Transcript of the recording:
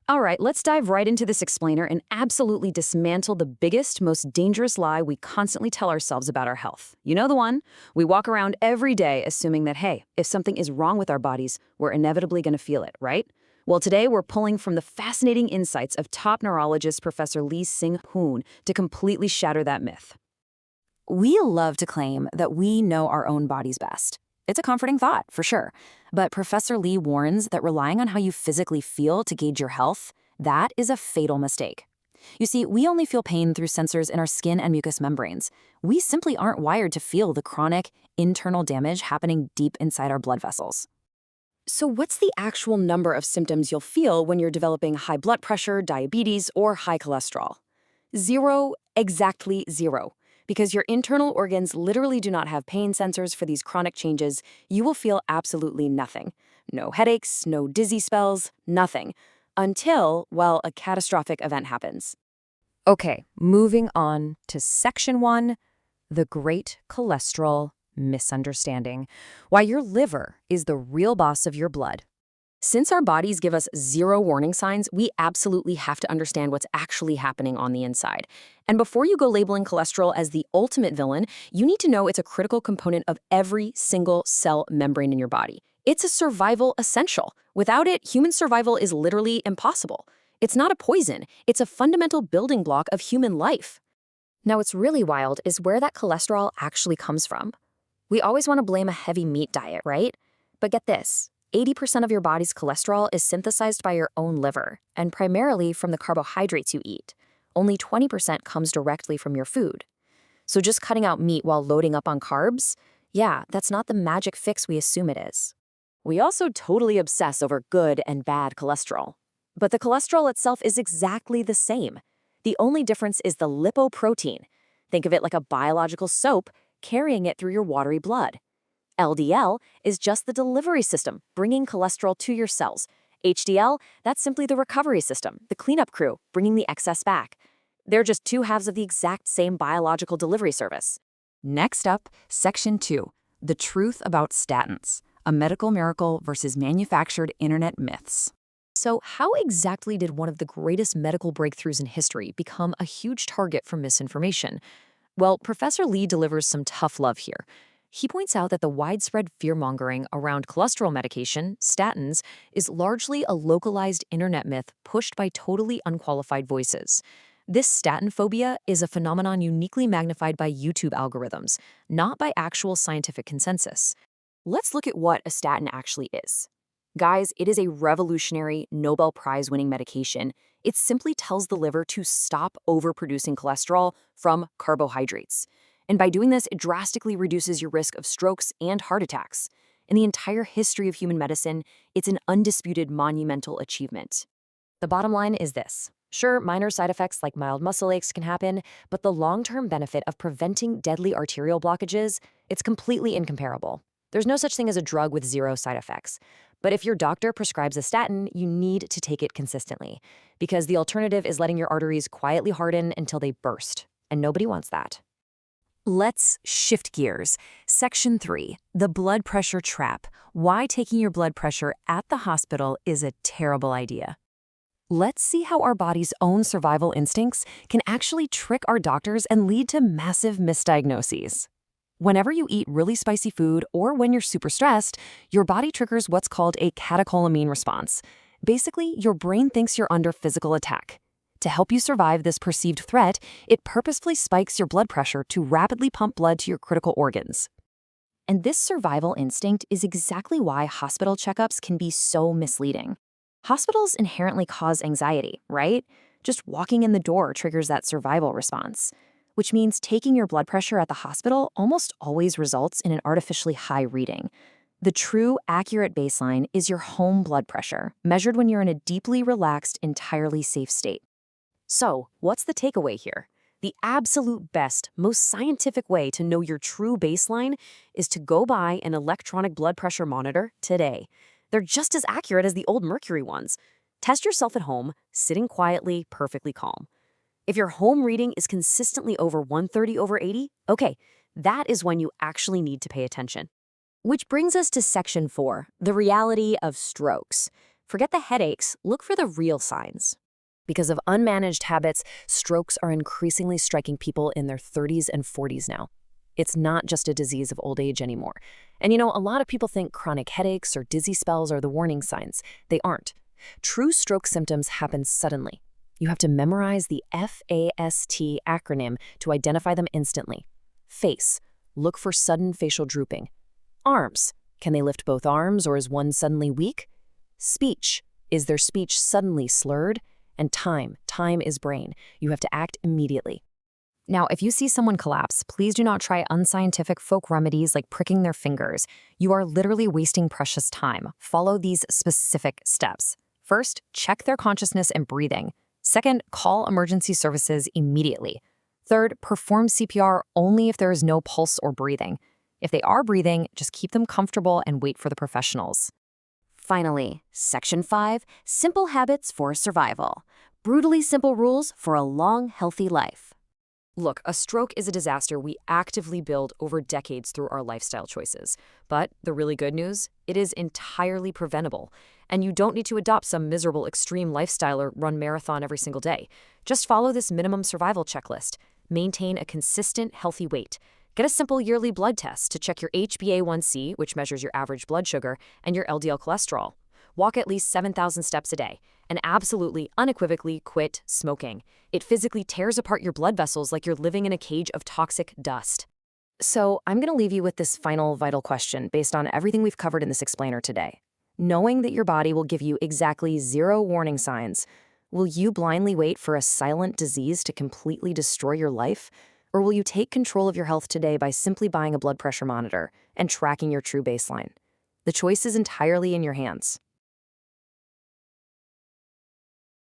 All right, let's dive right into this explainer and absolutely dismantle the biggest, most dangerous lie we constantly tell ourselves about our health. You know the one? We walk around every day assuming that, hey, if something is wrong with our bodies, we're inevitably going to feel it, right? Well, today we're pulling from the fascinating insights of top neurologist Professor Lee Seung-hoon to completely shatter that myth. We love to claim that we know our own bodies best. It's a comforting thought, for sure. But Professor Lee warns that relying on how you physically feel to gauge your health, that is a fatal mistake. You see, we only feel pain through sensors in our skin and mucous membranes. We simply aren't wired to feel the chronic, internal damage happening deep inside our blood vessels. So what's the actual number of symptoms you'll feel when you're developing high blood pressure, diabetes, or high cholesterol? Zero, exactly zero. Because your internal organs literally do not have pain sensors for these chronic changes, you will feel absolutely nothing. No headaches, no dizzy spells, nothing. Until, well, a catastrophic event happens. Okay, moving on to Section 1, the Great Cholesterol Misunderstanding. Why your liver is the real boss of your blood. Since our bodies give us zero warning signs, we absolutely have to understand what's actually happening on the inside. And before you go labeling cholesterol as the ultimate villain, you need to know it's a critical component of every single cell membrane in your body. It's a survival essential. Without it, human survival is literally impossible. It's not a poison. It's a fundamental building block of human life. Now, what's really wild is where that cholesterol actually comes from. We always want to blame a heavy meat diet, right? But get this. 80% of your body's cholesterol is synthesized by your own liver, and primarily from the carbohydrates you eat. Only 20% comes directly from your food. So just cutting out meat while loading up on carbs? Yeah, that's not the magic fix we assume it is. We also totally obsess over good and bad cholesterol. But the cholesterol itself is exactly the same. The only difference is the lipoprotein. Think of it like a biological soap carrying it through your watery blood. LDL is just the delivery system, bringing cholesterol to your cells. HDL, that's simply the recovery system, the cleanup crew, bringing the excess back. They're just two halves of the exact same biological delivery service. Next up, Section 2, the Truth About Statins, a medical miracle versus manufactured internet myths. So how exactly did one of the greatest medical breakthroughs in history become a huge target for misinformation? Well, Professor Lee delivers some tough love here. He points out that the widespread fear-mongering around cholesterol medication, statins, is largely a localized internet myth pushed by totally unqualified voices. This statin phobia is a phenomenon uniquely magnified by YouTube algorithms, not by actual scientific consensus. Let's look at what a statin actually is. Guys, it is a revolutionary Nobel Prize-winning medication. It simply tells the liver to stop overproducing cholesterol from carbohydrates. And by doing this, it drastically reduces your risk of strokes and heart attacks. In the entire history of human medicine, it's an undisputed monumental achievement. The bottom line is this. Sure, minor side effects like mild muscle aches can happen, but the long-term benefit of preventing deadly arterial blockages, it's completely incomparable. There's no such thing as a drug with zero side effects. But if your doctor prescribes a statin, you need to take it consistently, because the alternative is letting your arteries quietly harden until they burst, and nobody wants that. Let's shift gears. Section 3, the blood pressure trap. Why taking your blood pressure at the hospital is a terrible idea. Let's see how our body's own survival instincts can actually trick our doctors and lead to massive misdiagnoses. Whenever you eat really spicy food or when you're super stressed, your body triggers what's called a catecholamine response. Basically, your brain thinks you're under physical attack. To help you survive this perceived threat, it purposefully spikes your blood pressure to rapidly pump blood to your critical organs. And this survival instinct is exactly why hospital checkups can be so misleading. Hospitals inherently cause anxiety, right? Just walking in the door triggers that survival response, which means taking your blood pressure at the hospital almost always results in an artificially high reading. The true, accurate baseline is your home blood pressure, measured when you're in a deeply relaxed, entirely safe state. So, what's the takeaway here? The absolute best, most scientific way to know your true baseline is to go buy an electronic blood pressure monitor today. They're just as accurate as the old mercury ones. Test yourself at home, sitting quietly, perfectly calm. If your home reading is consistently over 130/80, okay, that is when you actually need to pay attention. Which brings us to Section 4, the reality of strokes. Forget the headaches, look for the real signs. Because of unmanaged habits, strokes are increasingly striking people in their 30s and 40s now. It's not just a disease of old age anymore. And a lot of people think chronic headaches or dizzy spells are the warning signs. They aren't. True stroke symptoms happen suddenly. You have to memorize the F.A.S.T acronym to identify them instantly. Face, look for sudden facial drooping. Arms, can they lift both arms or is one suddenly weak? Speech, is their speech suddenly slurred? And time is brain. You have to act immediately. Now, if you see someone collapse, please do not try unscientific folk remedies like pricking their fingers. You are literally wasting precious time. Follow these specific steps. First, check their consciousness and breathing. Second, call emergency services immediately. Third, perform CPR only if there is no pulse or breathing. If they are breathing, just keep them comfortable and wait for the professionals. Finally, Section 5, Simple Habits for Survival. Brutally simple rules for a long, healthy life. Look, a stroke is a disaster we actively build over decades through our lifestyle choices. But the really good news, it is entirely preventable. And you don't need to adopt some miserable extreme lifestyle or run marathon every single day. Just follow this minimum survival checklist. Maintain a consistent, healthy weight. Get a simple yearly blood test to check your HbA1c, which measures your average blood sugar, and your LDL cholesterol. Walk at least 7,000 steps a day, and absolutely, unequivocally quit smoking. It physically tears apart your blood vessels like you're living in a cage of toxic dust. So I'm going to leave you with this final vital question based on everything we've covered in this explainer today. Knowing that your body will give you exactly 0 warning signs, will you blindly wait for a silent disease to completely destroy your life? Or will you take control of your health today by simply buying a blood pressure monitor and tracking your true baseline? The choice is entirely in your hands.